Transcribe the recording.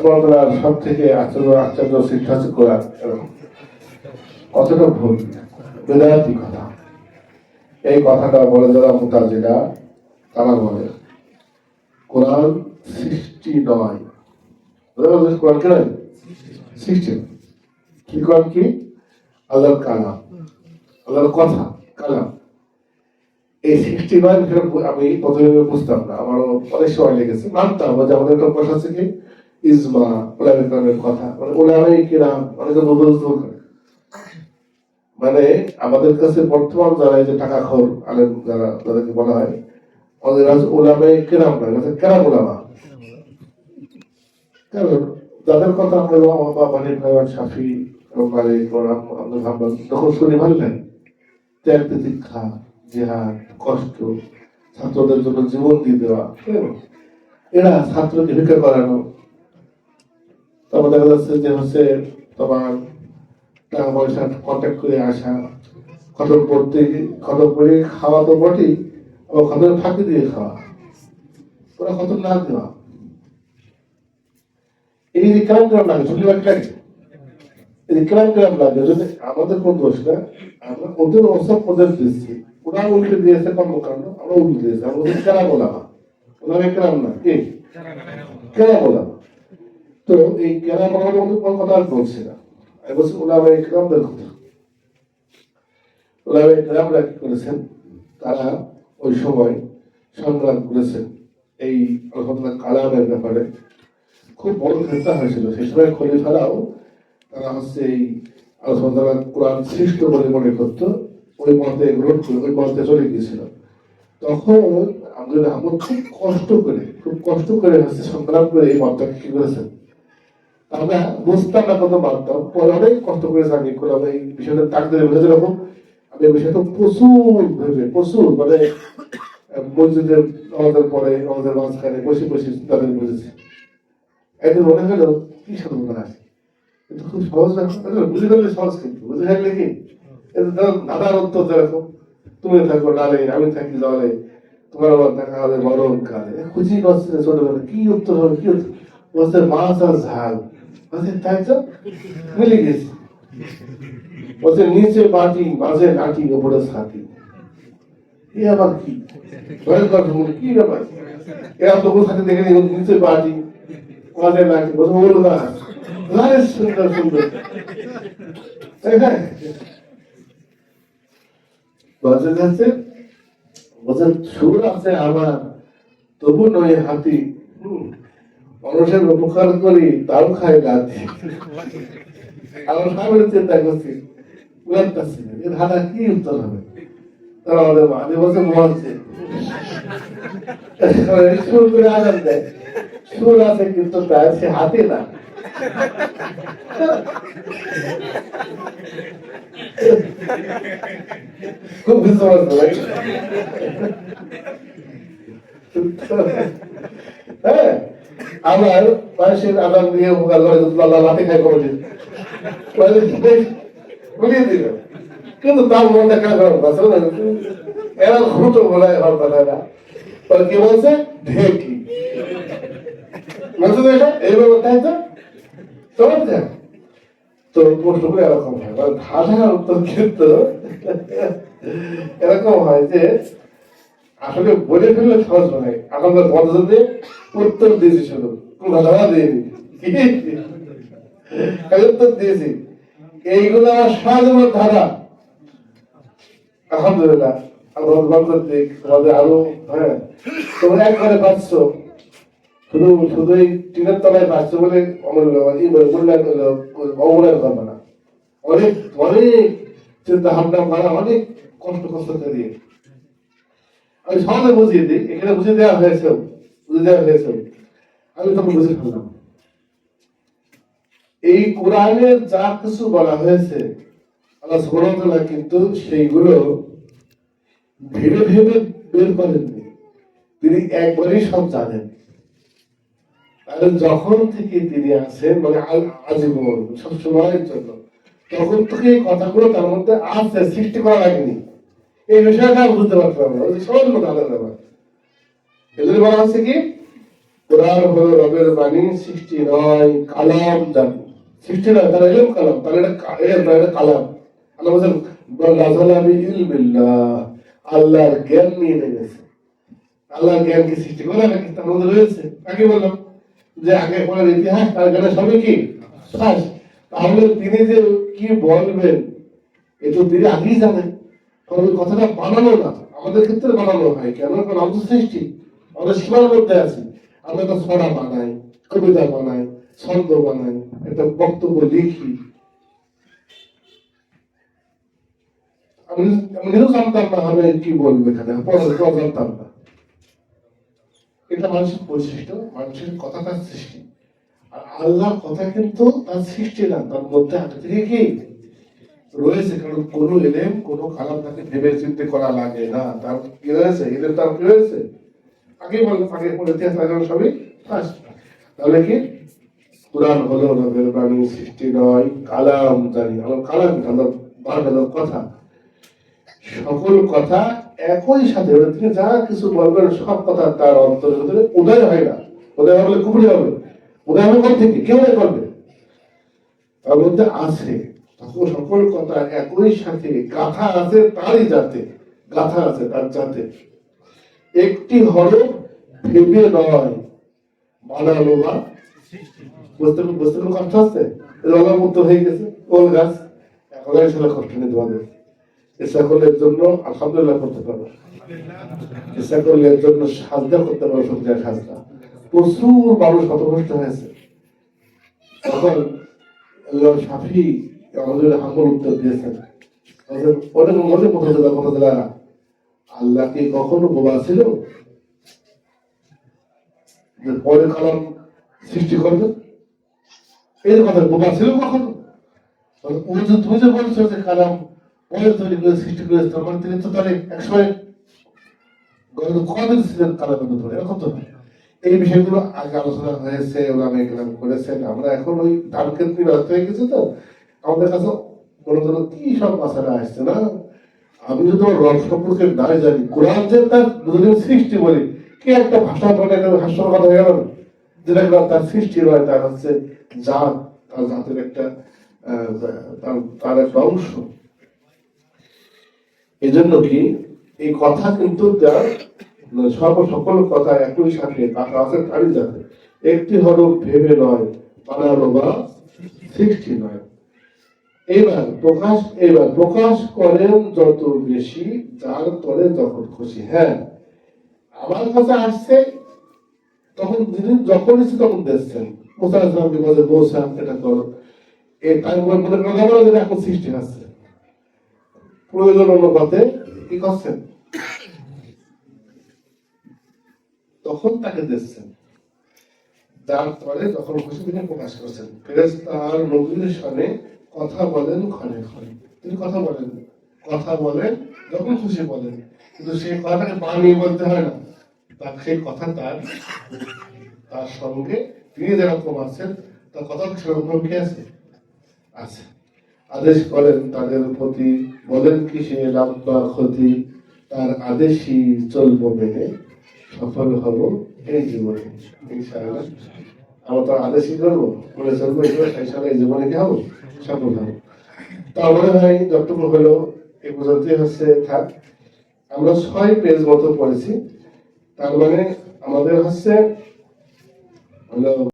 সুবহানাল্লাহ সব থেকে আশ্চর্য সৃষ্টি হচ্ছে কোরআন। কতটা ভুল বেদাতি কথা। এই কথাটা বলে যারা মুতাজিলা তারা বলে কোরআন সৃষ্টি নয়। কোরআন কি নয়? সৃষ্টি। কি কোরআন কি? আল্লাহর কালাম, আল্লাহর কথা, কালাম। এই 69 আমি প্রথমে বুঝতাম না, আমারও অনেক সময় লেগেছে। মানতাম যে আমাদের একটা অভ্যাস আছে কি ইজমা, ওলামা কেরামের কথা, মানে ওলামায়ে কেরাম অনেকে মুখস্থ করে। মানে আমাদের কাছে বর্তমান যারা এই যে টাকাখোর আলেম যারা, যাদেরকে বলা হয় আমাদের কাছে ওলামায়ে কেরাম নয়, কেরাম ওলামা। কারণ যাদের কথা আমরা মালিক ভাই, শাফি, মালিক, আব্দুল হাম্বল তখন শুনি ভালো লাগে। ত্যাগ প্রতীক্ষা, জিহাদ, কষ্ট, ছাত্রদের জন্য জীবন দিয়ে দেওয়া, এরা ছাত্রকে ভিক্ষা করানো। তারপর দেখা যাচ্ছে যে হচ্ছে তোমার টাকা পয়সা কন্ট্যাক্ট করে আসা, খতম করে খাওয়া তো বটেই, আবার খতম ফাঁকি দিয়ে খাওয়া, ওরা খতম না দেওয়া। এই যে কেমন কেমন লাগে শুনলে লাগে, এই যে কেমন কেমন লাগে, যদি আমাদের কোন দোষ না, আমরা ওদের অবস্থা ওদের দিচ্ছি, ওরা উল্টে দিয়েছে কর্মকাণ্ড, আমরা উল্টে দিয়েছি। আমরা বলছি কেনা বলামা, ওনারা কেরাম না, কি কেনা বলামা। তো এই কেনা বলার মধ্যে কোন কথা আর বলছি না, আমি বলছি ওলামায়ে কেরামদের কথা। ওলামায়ে কেরামরা কি করেছেন, তারা ওই সময় সংগ্রাম করেছেন এই আলহামদুলিল্লাহ কালামের ব্যাপারে। খুব বড় ফেতনা হয়েছিল সেই সময়। খলিফারাও তারা হচ্ছে এই আলহামদুলিল্লাহ কোরআন শ্রেষ্ঠ বলে মনে করতো, ওই মতে গ্রহণ করে ওই মতে চলে গিয়েছিল। তখন আব্দুল আহমদ খুব কষ্ট করে হচ্ছে সংগ্রাম করে এই মতটাকে কি করেছেন। আমরা বুঝতাম না কত মানতাম, পরে অনেক কষ্ট করে জানি করলাম এই বিষয়টা তাকদীরে বুঝে। যেরকম আমি এই বিষয়টা প্রচুর মানে মসজিদের আমাদের পরে আমাদের মাঝখানে বসে চিন্তা করে বুঝেছি। একদিন মনে হলো কি সাধনা আছে, কিন্তু খুব সহজ না, বুঝে ফেললে সহজ, কিন্তু বুঝে ফেললে কি দাদার উত্তর যেরকম তুমি থাকো ডালে আমি থাকি জলে, তোমার আবার দেখা হবে মরণ কালে, খুঁজি করছে ছোটবেলা কি উত্তর হবে, কি উত্তর বলছে মাছ আর ঝাল, বলছে তাই তো মিলে গেছে। বলছে নিচে বাটি মাঝে লাঠি ওপরে ছাতি, এ আবার কি ভয়ঙ্কর কি ব্যাপার, এরা তবু থাকে দেখে নিচে বাটি মাঝে লাঠি, বলছে বললো না সুন্দর সুন্দর। সুর আছে আমার তবু নয় হাতি, মানুষের উপকার করি তাও খাই লাথি। আমার সামনে চিন্তা করছি ধারা কি উত্তর হবে, তারা আমাদের মাঝে বসে বলছে সুর করে আনন্দ দেয়, সুর আছে কিন্তু তাই সে হাতে না। খুব বিশ্বাস হ্যাঁ, আমার মানুষের আদান দিয়ে উপকার করে লাঠি খাই করে বলিয়ে দিল, কিন্তু তার মনে খারাপ এরা ঘুটো বলে আমার কথা না, কি বলছে ঢেকি বলছে এইভাবে তাই তো চলে যায়। তো প্রশ্নগুলো এরকম হয়, মানে ধাঁধার উত্তর কিন্তু এরকম হয় যে আসলে বলে ফেললে সহজ হয়। আপনাদের পদ্ধতিতে উত্তর দিয়েছি, শুধু কোন ধাঁধা দিইনি, উত্তর দিয়েছি। এইগুলো আমার সহজ ধাঁধা। আলহামদুলিল্লাহ আমাদের আরো হ্যাঁ তোমরা একবারে পাচ্ছ, শুধু এই টিনের তলায় পাচ্ছ বলে অমূল্যায়ন করবে না। অনেক অনেক চিন্তা ভাবনা করা, অনেক কষ্ট দিয়ে আমি সহজে বুঝিয়ে দিই। এখানে বুঝে দেওয়া হয়েছে, আমি তখন বুঝে ফেললাম। এই কোরআনে যা কিছু বলা হয়েছে আল্লাহ সুবহানাহু ওয়া তাআলা কিন্তু সেইগুলো ভেবে বের করেননি, তিনি একবারই সব জানেন। যখন থেকে তিনি আছেন মানে আজীবন সব সময়ের জন্য, তখন থেকে এই কথাগুলো তার মধ্যে আছে, সৃষ্টি করা লাগেনি। এই বিষয়টা বুঝতে পারতাম না, সহজ কথা আলাদা ব্যাপার। এজন্য বলা হচ্ছে কি কোরআন হলো রবের বাণী, সৃষ্টি নয়, কালাম জানি। সৃষ্টি নয়, তারা এলেম কালাম, তাহলে এটা কালাম। আল্লাহ বলছেন নাযালা বিইলমিল্লাহ, আল্লাহর জ্ঞান নিয়ে নেমেছে। আল্লাহর জ্ঞান কি সৃষ্টি করে নাকি তার মধ্যে রয়েছে? আগে বললাম যে আগে পরের ইতিহাস, তার জ্ঞানে সবই কি শ্বাস। তাহলে তিনি যে কি বলবেন এ তো তিনি আগেই জানেন। কারণ ওই কথাটা বানানো না, আমাদের ক্ষেত্রে বানানো হয় কেন? কারণ আমাদের সৃষ্টি, আমাদের সীমার মধ্যে আছি। আমরা একটা ছড়া বানাই, কবিতা বানাই, ছন্দ বানাই, একটা বক্তব্য লিখি। আমি নিজেও জানতাম না আমি কি বলবো এখানে, পড়াশোনা জানতাম না। এটা মানুষের বৈশিষ্ট্য, মানুষের কথা তার সৃষ্টি। আর আল্লাহর কথা কিন্তু তার সৃষ্টি না, তার মধ্যে আগে থেকে কি রয়েছে। কারণ কোন এলেম, কোন কালাম তাকে ভেবে চিন্তে করা লাগে না। তার কি রয়েছে, এলেম তার কি রয়েছে, আগে বললাম, আগে পড়ে ইতিহাস সবই ফার্স্ট। তাহলে কি কোরআন হলো রবের বাণী, সৃষ্টি নয়, কালাম জানি। আমার কালাম আল্লাহ কথা, সকল কথা একই সাথে তিনি যা কিছু বলবেন সব কথা তার অন্তরের ভিতরে উদয় হয় না। উদয় হলে কুপুরি হবে, উদয় হবে কোথা থেকে, কেউ করবে, তার মধ্যে আছে। সকল কথা একই সাথে গাথা আছে তারই জাতে, গাথা আছে তার জাতে। একটি হরফ ভেবে নয় বানালো বা বুঝতে বুঝতে কোনো কষ্ট হচ্ছে? মুক্ত হয়ে গেছে ওল গাছ, এখন সেটা কষ্ট নেই তোমাদের। ইচ্ছা করলে এর জন্য আলহামদুলিল্লাহ করতে পারো, ইচ্ছা করলে এর জন্য সাজদা করতে পারো, সত্যি সাজদা। প্রচুর মানুষ হতভ্রষ্ট হয়েছে। তখন শাফি আমাদের হামল উত্তর দিয়েছেন, অনেক মনে কথা আল্লাহ কি কখনো বোবা ছিল যে পরে কালাম সৃষ্টি করবে? এই কথা বোবা ছিল কখনো? তুমি যে বলছো যে কালাম পরে তৈরি করে সৃষ্টি করেছে, তখন তিনি তো তাহলে একসময় কদিন ছিলেন কালামের উপরে, এরকম তো না। এই বিষয়গুলো আগে আলোচনা হয়েছে, ওলামা কেরাম করেছেন। আমরা এখন ওই ধানক্ষেত্রে ব্যস্ত হয়ে গেছি, তো আমাদের কাছে বড় বড় কি সব মাসালা আসছে না। আমি যদি আমার রব সম্পর্কে নাই জানি, কোরআন যে তার যদি সৃষ্টি বলি, কি একটা ভাষা বলে ভাষার কথা হয়ে গেল, যেটা তার সৃষ্টি নয়, তার হচ্ছে জাত, তার জাতের একটা তার একটা অংশ। এই জন্য কি এই কথা কিন্তু তার সকল কথা একই সাথে কাটা আছে তারই জাতে। একটি হরফ ভেবে নয় বানানো বা সৃষ্টি নয়। এবার প্রকাশ করেন যত বেশি, যার তরে যখন খুশি। হ্যাঁ, আমার কাছে আসছে তখন যিনি যখন ইচ্ছে তখন দেখছেন। মুসা ইসলামকে বলে মৌসা এটা করো, এই টাইম মনে কথা বলা যেটা এখন সৃষ্টি আসছে, প্রয়োজন অনুপাতে কি করছেন, তখন তাকে দেখছেন। যার তরে যখন খুশি তিনি প্রকাশ করছেন। ফেরেশতা আর নবীর সামনে কথা বলেন ক্ষণে ক্ষণে, তিনি কথা বলেন যখন খুশি বলেন, কিন্তু সেই কথাটাকে বানিয়ে বলতে হয় না। তার সেই কথা তার সঙ্গে তিনি যেরকম আছেন, তার কথা সেরকম কি আছে, আদেশ করেন তাদের প্রতি, বলেন কি সে লাভ বা ক্ষতি, তার আদেশই চলবো মেনে, সফল হব এই জীবনে ইনশাআল্লাহ। আমরা তো আদেশই করবো, বলে চলবো, এই জীবনে কি হবো, সফল হবো। তো মনে হয় যতটুকু হলো এই পর্যন্তই হচ্ছে থাক। আমরা 6 পেজ মতো পড়েছি, তার মানে আমাদের হচ্ছে হলো